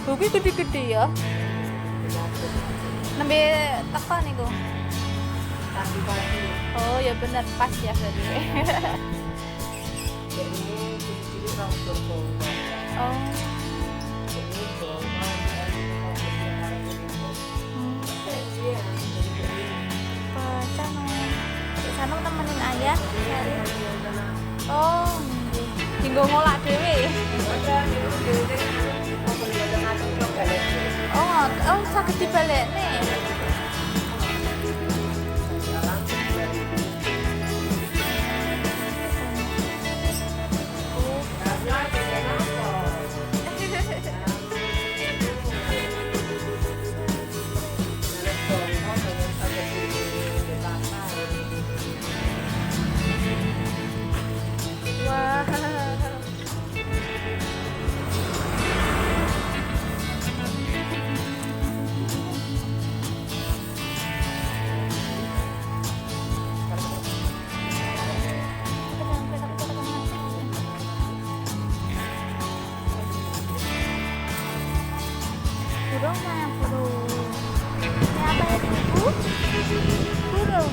Kuwi gede-gede ya. Nembe teko niku. Pagi-pagi. Oh, ya bener pas ya berarti. Jadi cilik-cilik rong toko. Oh. Jadi bawa Pacano. Sanung nemenin ayah cari. Oh, nggih. Dinggo ngolak dhewe. Oh, oh saged dibalekne. Wah. Burung mana burung? Ini apa ya ibu? Burung.